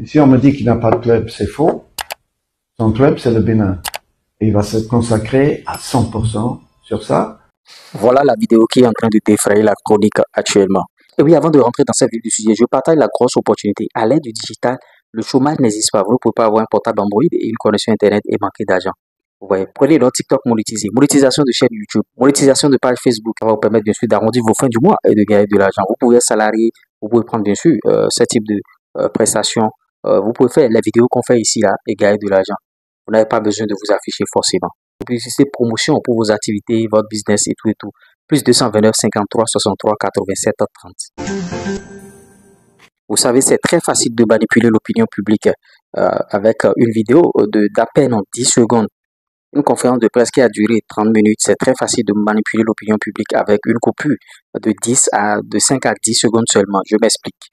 Et si on me dit qu'il n'a pas de club, c'est faux. Son club, c'est le Bénin. Et il va se consacrer à 100% sur ça. Voilà la vidéo qui est en train de défrayer la chronique actuellement. Et oui, avant de rentrer dans cette vidéo du sujet, je partage la grosse opportunité. À l'ère du digital, le chômage n'existe pas. Vous ne pouvez pas avoir un portable Android et une connexion Internet et manquer d'argent. Vous voyez, prenez leur TikTok monétisé, monétisation de chaîne YouTube, monétisation de page Facebook. Ça va vous permettre bien sûr d'arrondir vos fins du mois et de gagner de l'argent. Vous pouvez être salarié, vous pouvez prendre bien sûr ce type de prestations. Vous pouvez faire les vidéos qu'on fait ici là et gagner de l'argent. Vous n'avez pas besoin de vous afficher forcément. Publicité, promotion pour vos activités, votre business et tout et tout. Plus 229 53 63 87 30. Vous savez, c'est très facile de manipuler l'opinion publique avec une vidéo d'à peine 10 secondes. Une conférence de presse qui a duré 30 minutes, c'est très facile de manipuler l'opinion publique avec une coupure de 5 à 10 secondes seulement. Je m'explique.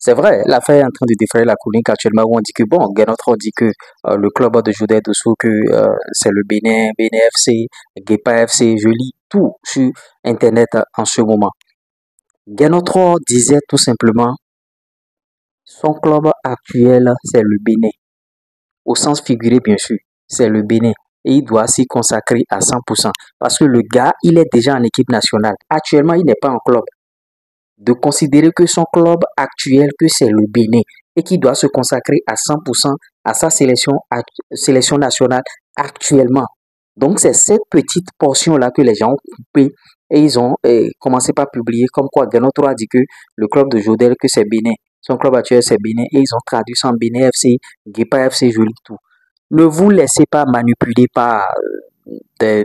C'est vrai, l'affaire est en train de défrayer la chronique actuellement où on dit que, bon, Guénotro dit que le club de Jodé Dossou, que c'est le Bénin, Bénin FC, Guépa FC, je lis tout sur Internet en ce moment. Guénotro disait tout simplement, son club actuel, c'est le Bénin. Au sens figuré, bien sûr, c'est le Bénin. Et il doit s'y consacrer à 100%. Parce que le gars, il est déjà en équipe nationale. Actuellement, il n'est pas en club. De considérer que son club actuel, que c'est le Bénin, et qu'il doit se consacrer à 100% à sa sélection nationale actuellement. Donc, c'est cette petite portion-là que les gens ont coupée et ils ont commencé par publier comme quoi Guénotro a dit que le club de Jodel, que c'est Bénin. Son club actuel, c'est Bénin. Et ils ont traduit ça en Bénin FC, Guépa FC, je lis tout. Ne vous laissez pas manipuler par des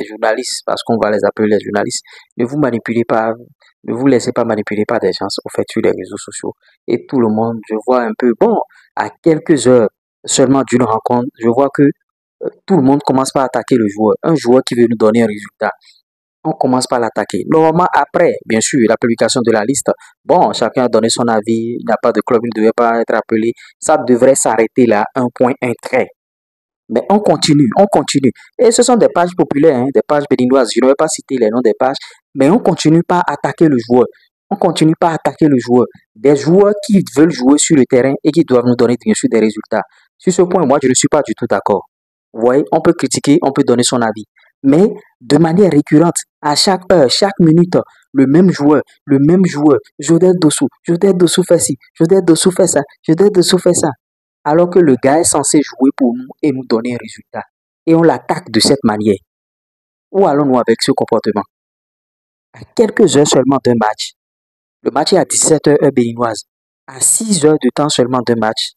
journalistes, parce qu'on va les appeler les journalistes. Ne vous laissez pas manipuler par des gens au fait sur les réseaux sociaux. Et tout le monde, je vois un peu, bon, à quelques heures seulement d'une rencontre, je vois que tout le monde commence par attaquer le joueur. Un joueur qui veut nous donner un résultat. On commence par l'attaquer. Normalement, après, bien sûr, la publication de la liste, bon, chacun a donné son avis, il n'y a pas de club, il ne devait pas être appelé. Ça devrait s'arrêter là, un point, un trait. Mais on continue, on continue. Et ce sont des pages populaires, hein, des pages béninoises. Je ne vais pas citer les noms des pages, mais on continue par attaquer le joueur. On continue par attaquer le joueur. Des joueurs qui veulent jouer sur le terrain et qui doivent nous donner bien sûr des résultats. Sur ce point, moi, je ne suis pas du tout d'accord. Vous voyez, on peut critiquer, on peut donner son avis. Mais de manière récurrente, à chaque heure, chaque minute, le même joueur, Jodel Dossou fait ci, Jodel Dossou fait ça, Jodel Dossou fait ça. Alors que le gars est censé jouer pour nous et nous donner un résultat. Et on l'attaque de cette manière. Où allons-nous avec ce comportement? À quelques heures seulement d'un match, le match est à 17h heure béninoise, à 6 heures de temps seulement d'un match,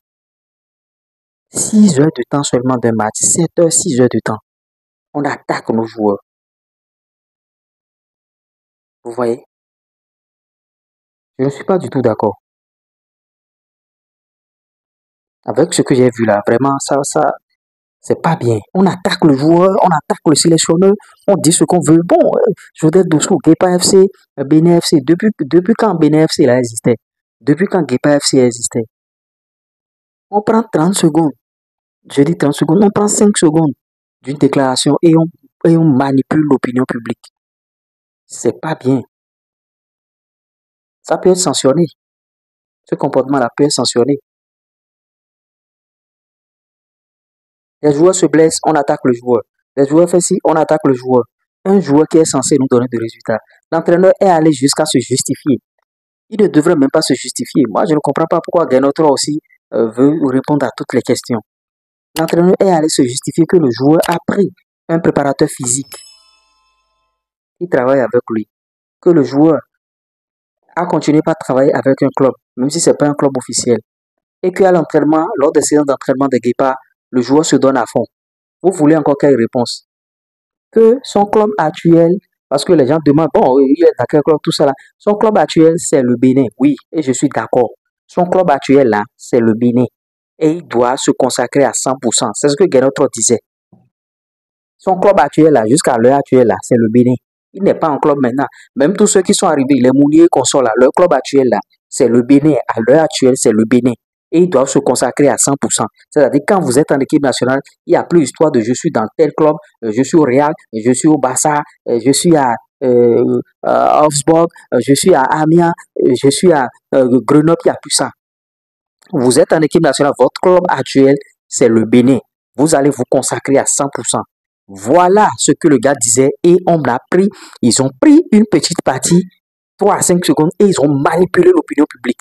6 heures de temps seulement d'un match, 7 heures, 6 heures de temps, on attaque nos joueurs. Vous voyez? Je ne suis pas du tout d'accord. Avec ce que j'ai vu là, vraiment, ça, c'est pas bien. On attaque le joueur, on attaque le sélectionneur, on dit ce qu'on veut. Bon, Jodel Dossou, Guépa FC, Bénin FC, depuis quand Bénin FC là existait? Depuis quand Guépa FC existait? On prend 30 secondes, je dis 30 secondes, on prend 5 secondes d'une déclaration et on manipule l'opinion publique. C'est pas bien. Ça peut être sanctionné. Ce comportement-là peut être sanctionné. Les joueurs se blessent, on attaque le joueur. Les joueurs font ci, on attaque le joueur. Un joueur qui est censé nous donner des résultats. L'entraîneur est allé jusqu'à se justifier. Il ne devrait même pas se justifier. Moi, je ne comprends pas pourquoi Guénotro aussi veut répondre à toutes les questions. L'entraîneur est allé se justifier que le joueur a pris un préparateur physique qui travaille avec lui. Que le joueur a continué par travailler avec un club, même si ce n'est pas un club officiel. Et qu'à l'entraînement, lors des séances d'entraînement de Guépa, le joueur se donne à fond. Vous voulez encore quelle réponse? Que son club actuel, parce que les gens demandent, bon, il est dans quel club, tout ça là. Son club actuel, c'est le Bénin. Oui, et je suis d'accord. Son club actuel là, c'est le Bénin. Et il doit se consacrer à 100%. C'est ce que Guénotro disait. Son club actuel là, jusqu'à l'heure actuelle là, c'est le Bénin. Il n'est pas en club maintenant. Même tous ceux qui sont arrivés, les Mouniers qu'on sort là, leur club actuel là, c'est le Bénin. À l'heure actuelle, c'est le Bénin. Et ils doivent se consacrer à 100%. C'est-à-dire quand vous êtes en équipe nationale, il n'y a plus l'histoire de je suis dans tel club, je suis au Real, je suis au Barça, je suis à Augsburg, je suis à Amiens, je suis à Grenoble, il n'y a plus ça. Vous êtes en équipe nationale, votre club actuel, c'est le Bénin. Vous allez vous consacrer à 100%. Voilà ce que le gars disait et on l'a pris. Ils ont pris une petite partie, 3 à 5 secondes, et ils ont manipulé l'opinion publique.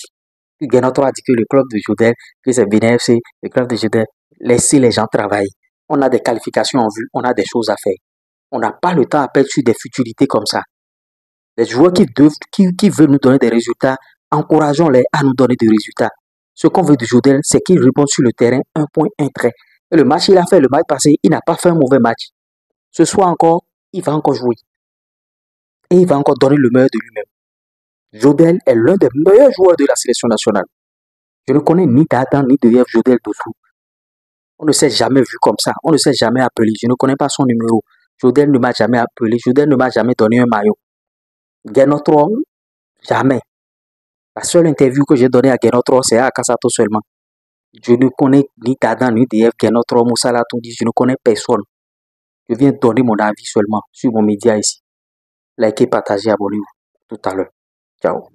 Guénoto a dit que le club de Jodel, que c'est Bénin FC, le club de Jodel, laissez les gens travailler. On a des qualifications en vue, on a des choses à faire. On n'a pas le temps à perdre sur des futilités comme ça. Les joueurs qui veulent nous donner des résultats, encourageons-les à nous donner des résultats. Ce qu'on veut de Jodel, c'est qu'il réponde sur le terrain un point, un trait. Et le match, il a fait le match passé, il n'a pas fait un mauvais match. Ce soir encore, il va encore jouer. Et il va encore donner le meilleur de lui-même. Jodel est l'un des meilleurs joueurs de la sélection nationale. Je ne connais ni d'Adam ni de Jodel dessous. On ne s'est jamais vu comme ça. On ne s'est jamais appelé. Je ne connais pas son numéro. Jodel ne m'a jamais appelé. Jodel ne m'a jamais donné un maillot. Guénotro, jamais. La seule interview que j'ai donnée à Guénotro, c'est à Kassato seulement. Je ne connais ni Dadan, ni DF, Guénotro, Moussala, Toundi. Je ne connais personne. Je viens donner mon avis seulement sur mon média ici. Likez, partagez, abonnez-vous. Tout à l'heure. Ciao.